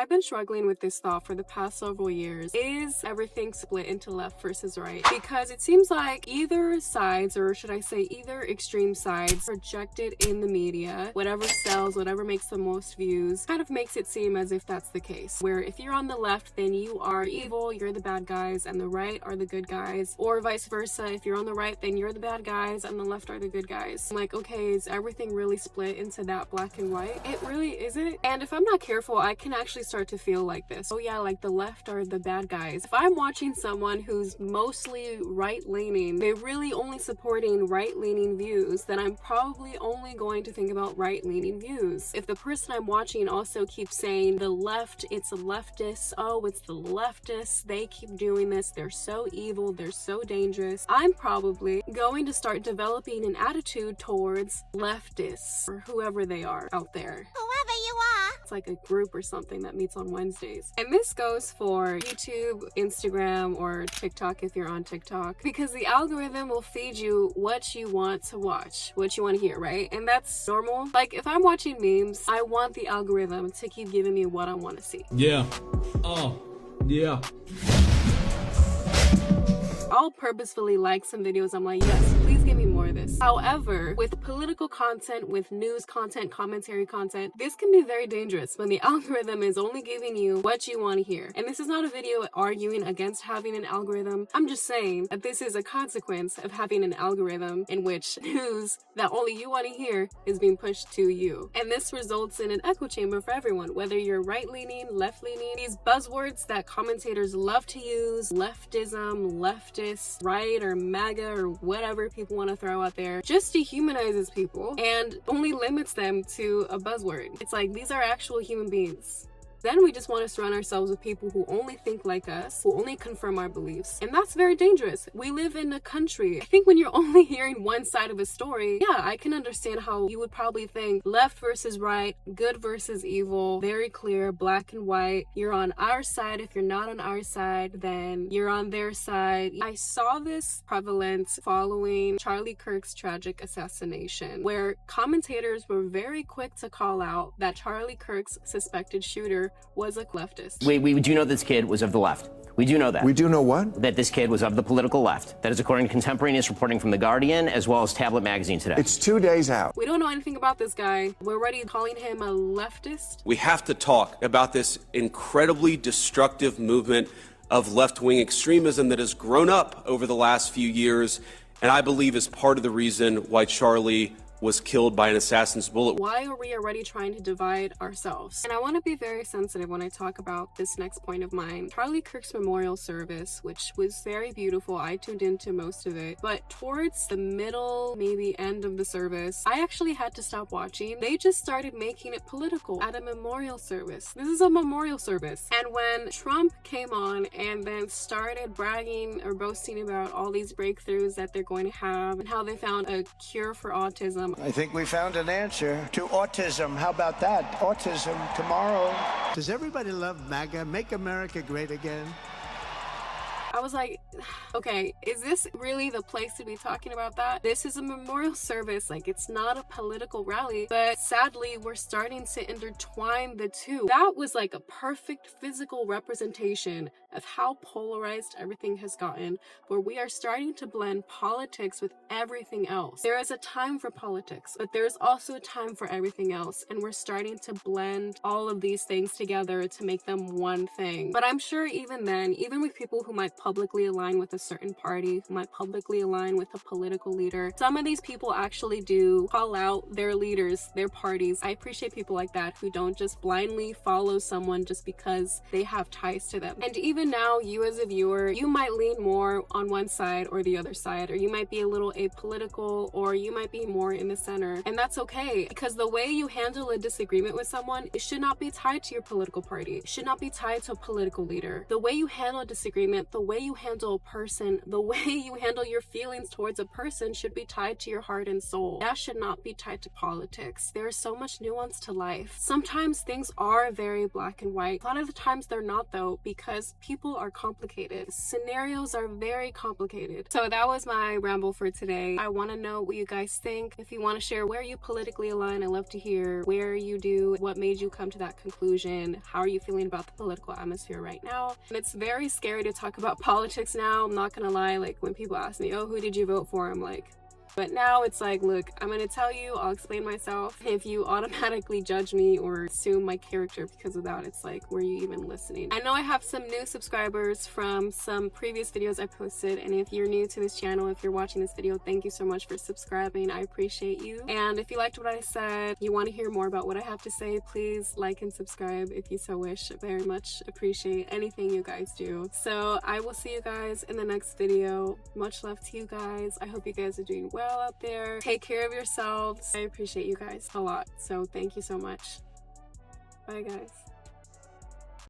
I've been struggling with this thought for the past several years. Is everything split into left versus right? Because it seems like either sides, or should I say either extreme sides, projected in the media, whatever sells, whatever makes the most views, kind of makes it seem as if that's the case. Where if you're on the left, then you are evil, you're the bad guys, and the right are the good guys. Or vice versa, if you're on the right, then you're the bad guys, and the left are the good guys. I'm like, okay, is everything really split into that black and white? It really isn't. And if I'm not careful, I can actually start to feel like this. Oh yeah, like the left are the bad guys. If I'm watching someone who's mostly right-leaning, they're really only supporting right-leaning views, then I'm probably only going to think about right-leaning views. If the person I'm watching also keeps saying the left, it's a leftist, oh, it's the leftists, they keep doing this, they're so evil, they're so dangerous, I'm probably going to start developing an attitude towards leftists, or whoever they are out there. Whoever you are. It's like a group or something that meets on Wednesdays. And this goes for YouTube, Instagram, or TikTok if you're on TikTok, because the algorithm will feed you what you want to watch, what you want to hear, right? And that's normal. Like if I'm watching memes, I want the algorithm to keep giving me what I want to see. Yeah. Oh, yeah. I'll purposefully like some videos. I'm like, yes, please give me more of this. However, with political content, with news content, commentary content, this can be very dangerous when the algorithm is only giving you what you want to hear. And this is not a video arguing against having an algorithm. I'm just saying that this is a consequence of having an algorithm in which news that only you want to hear is being pushed to you. And this results in an echo chamber for everyone, whether you're right-leaning, left-leaning. These buzzwords that commentators love to use, leftism, leftist, right, or MAGA, or whatever people want to throw out there, just dehumanizes people and only limits them to a buzzword. It's like, these are actual human beings. Then we just want to surround ourselves with people who only think like us, who only confirm our beliefs. And that's very dangerous. We live in a country. I think when you're only hearing one side of a story, yeah, I can understand how you would probably think left versus right, good versus evil, very clear, black and white. You're on our side. If you're not on our side, then you're on their side. I saw this prevalent following Charlie Kirk's tragic assassination, where commentators were very quick to call out that Charlie Kirk's suspected shooter was a leftist. We do know this kid was of the left. We do know that. We do know what? That this kid was of the political left. That is according to contemporaneous reporting from The Guardian as well as Tablet Magazine today. It's 2 days out. We don't know anything about this guy. We're already calling him a leftist. We have to talk about this incredibly destructive movement of left-wing extremism that has grown up over the last few years, and I believe is part of the reason why Charlie was killed by an assassin's bullet. Why are we already trying to divide ourselves? And I want to be very sensitive when I talk about this next point of mine. Charlie Kirk's memorial service, which was very beautiful. I tuned into most of it. But towards the middle, maybe end of the service, I actually had to stop watching. They just started making it political at a memorial service. This is a memorial service. And when Trump came on and then started bragging or boasting about all these breakthroughs that they're going to have and how they found a cure for autism, I think we found an answer to autism. How about that? Autism tomorrow. Does everybody love MAGA? Make America Great Again? I was like, okay, is this really the place to be talking about that? This is a memorial service, like it's not a political rally, but sadly we're starting to intertwine the two. That was like a perfect physical representation of how polarized everything has gotten, where we are starting to blend politics with everything else. There is a time for politics, but there's also a time for everything else, and we're starting to blend all of these things together to make them one thing. But I'm sure even then, even with people who might publicly align with a certain party, who might publicly align with a political leader, some of these people actually do call out their leaders, their parties. I appreciate people like that who don't just blindly follow someone just because they have ties to them. And even now, you as a viewer, you might lean more on one side or the other side, or you might be a little apolitical, or you might be more in the center. And that's okay, because the way you handle a disagreement with someone, it should not be tied to your political party. It should not be tied to a political leader. The way you handle a disagreement, the way you handle handle a person, the way you handle your feelings towards a person should be tied to your heart and soul. That should not be tied to politics. There's so much nuance to life. Sometimes things are very black and white. A lot of the times they're not though, because people are complicated. Scenarios are very complicated. So that was my ramble for today. I want to know what you guys think. If you want to share where you politically align, I'd love to hear where you do, what made you come to that conclusion, how are you feeling about the political atmosphere right now. And it's very scary to talk about politics now. I'm not gonna lie, like when people ask me, oh, who did you vote for? I'm like, but now it's like, look, I'm gonna tell you, I'll explain myself. If you automatically judge me or assume my character because of that, it's like, were you even listening? I know I have some new subscribers from some previous videos I posted, and if you're new to this channel, if you're watching this video, thank you so much for subscribing. I appreciate you. And if you liked what I said, you want to hear more about what I have to say, please like and subscribe if you so wish. I very much appreciate anything you guys do. So I will see you guys in the next video. Much love to you guys. I hope you guys are doing well out there. Take care of yourselves. I appreciate you guys a lot. So thank you so much. Bye guys.